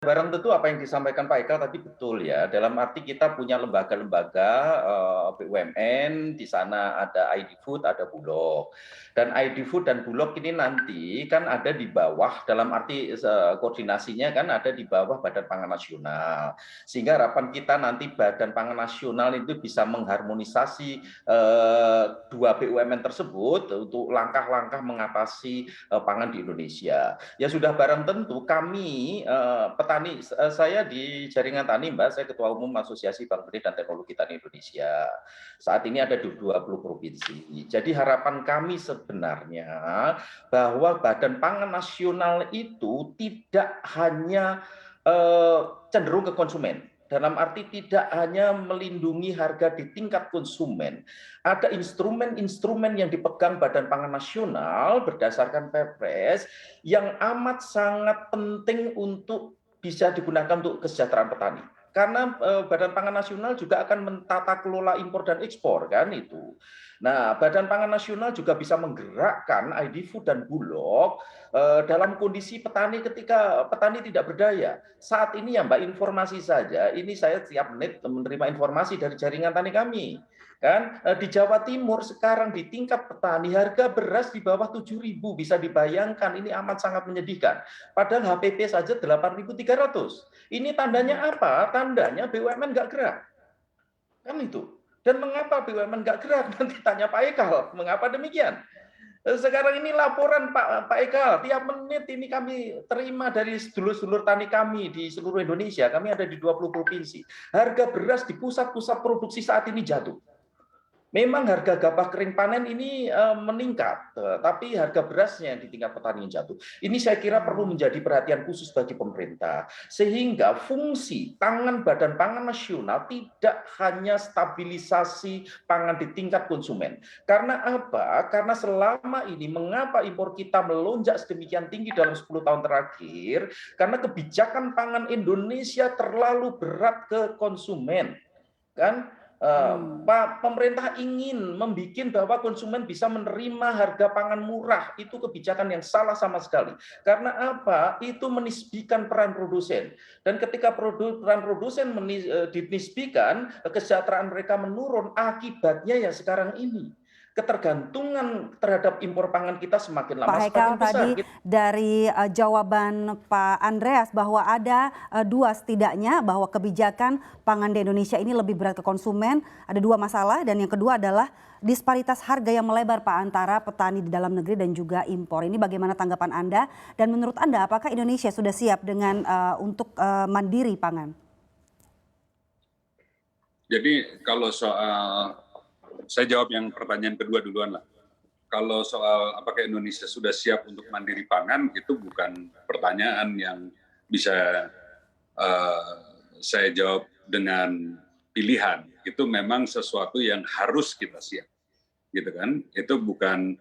Barang tentu apa yang disampaikan Pak Eka tadi betul ya, dalam arti kita punya lembaga-lembaga BUMN, di sana ada ID Food, ada Bulog. Dan ID Food dan Bulog ini nanti kan ada di bawah, dalam arti koordinasinya kan ada di bawah Badan Pangan Nasional. Sehingga harapan kita nanti Badan Pangan Nasional itu bisa mengharmonisasi dua BUMN tersebut untuk langkah-langkah mengatasi pangan di Indonesia. Ya sudah barang tentu kami petani, saya di jaringan tani Mbak, saya Ketua Umum Asosiasi Bank Benih dan Teknologi Tani Indonesia. Saat ini ada di 20 provinsi. Jadi harapan kami sebenarnya bahwa Badan Pangan Nasional itu tidak hanya cenderung ke konsumen. Dalam arti tidak hanya melindungi harga di tingkat konsumen. Ada instrumen-instrumen yang dipegang Badan Pangan Nasional berdasarkan Perpres yang amat sangat penting untuk bisa digunakan untuk kesejahteraan petani. Karena Badan Pangan Nasional juga akan mentata kelola impor dan ekspor kan itu. Nah, Badan Pangan Nasional juga bisa menggerakkan ID Food dan Bulog dalam kondisi petani ketika petani tidak berdaya. Saat ini ya Mbak, informasi saja, ini saya setiap menit menerima informasi dari jaringan tani kami. Kan di Jawa Timur sekarang di tingkat petani harga beras di bawah 7.000, bisa dibayangkan ini amat sangat menyedihkan. Padahal HPP saja 8.300. Ini tandanya apa? Tandanya BUMN nggak gerak. Kan itu. Dan mengapa BUMN nggak gerak? Nanti tanya Pak Ekal, mengapa demikian? Sekarang ini laporan Pak Ekal, tiap menit ini kami terima dari sedulur-sedulur tani kami di seluruh Indonesia, kami ada di 20 provinsi. Harga beras di pusat-pusat produksi saat ini jatuh. Memang harga gabah kering panen ini meningkat, tapi harga berasnya di tingkat petani yang jatuh. Ini saya kira perlu menjadi perhatian khusus bagi pemerintah, sehingga fungsi tangan Badan Pangan Nasional tidak hanya stabilisasi pangan di tingkat konsumen. Karena apa? Karena selama ini mengapa impor kita melonjak sedemikian tinggi dalam 10 tahun terakhir? Karena kebijakan pangan Indonesia terlalu berat ke konsumen, kan? Pemerintah ingin membuat bahwa konsumen bisa menerima harga pangan murah, itu kebijakan yang salah sama sekali. Karena apa? Itu menisbikan peran produsen. Dan ketika peran produsen dinisbikan, kesejahteraan mereka menurun, akibatnya ya sekarang ini. Ketergantungan terhadap impor pangan kita semakin lama Pak Haikal, semakin besar. tadi dari jawaban Pak Andreas bahwa ada dua setidaknya bahwa kebijakan pangan di Indonesia ini lebih berat ke konsumen, ada dua masalah, dan yang kedua adalah disparitas harga yang melebar Pak antara petani di dalam negeri dan juga impor. Ini bagaimana tanggapan Anda, dan menurut Anda apakah Indonesia sudah siap dengan untuk mandiri pangan? Jadi kalau soal, saya jawab yang pertanyaan kedua duluan lah. Kalau soal apakah Indonesia sudah siap untuk mandiri pangan, itu bukan pertanyaan yang bisa saya jawab dengan pilihan. Itu memang sesuatu yang harus kita siap, gitu kan? Itu bukan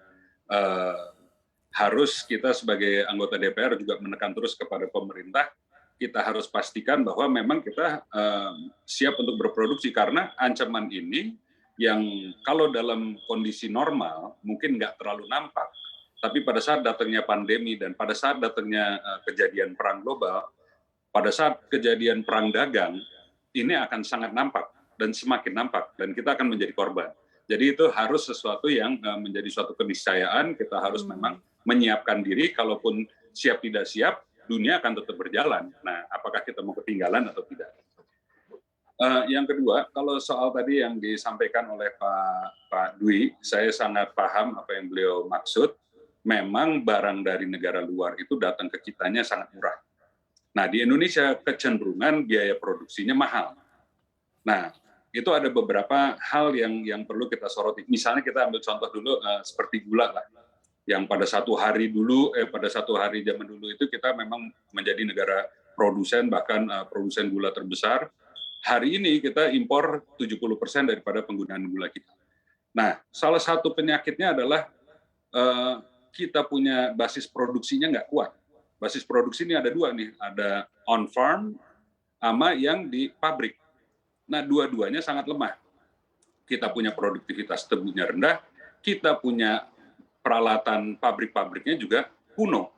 harus kita sebagai anggota DPR juga menekan terus kepada pemerintah. Kita harus pastikan bahwa memang kita siap untuk berproduksi, karena ancaman ini yang kalau dalam kondisi normal mungkin nggak terlalu nampak, tapi pada saat datangnya pandemi dan pada saat datangnya kejadian perang global, pada saat kejadian perang dagang, ini akan sangat nampak dan semakin nampak, dan kita akan menjadi korban. Jadi itu harus sesuatu yang menjadi suatu keniscayaan. Kita harus memang menyiapkan diri, kalaupun siap tidak siap, dunia akan tetap berjalan. Nah, apakah kita mau ketinggalan atau tidak? Yang kedua, kalau soal tadi yang disampaikan oleh Pak Dwi, saya sangat paham apa yang beliau maksud. Memang barang dari negara luar itu datang ke kitanya sangat murah. Nah, di Indonesia kecenderungan biaya produksinya mahal. Nah, itu ada beberapa hal yang perlu kita soroti. Misalnya kita ambil contoh dulu seperti gula lah. Yang pada satu hari zaman dulu itu kita memang menjadi negara produsen, bahkan produsen gula terbesar. Hari ini kita impor 70% daripada penggunaan gula kita. Nah, salah satu penyakitnya adalah kita punya basis produksinya nggak kuat. Basis produksi ini ada dua nih, ada on farm sama yang di pabrik. Nah, dua-duanya sangat lemah. Kita punya produktivitas tebunya rendah, kita punya peralatan pabrik-pabriknya juga kuno.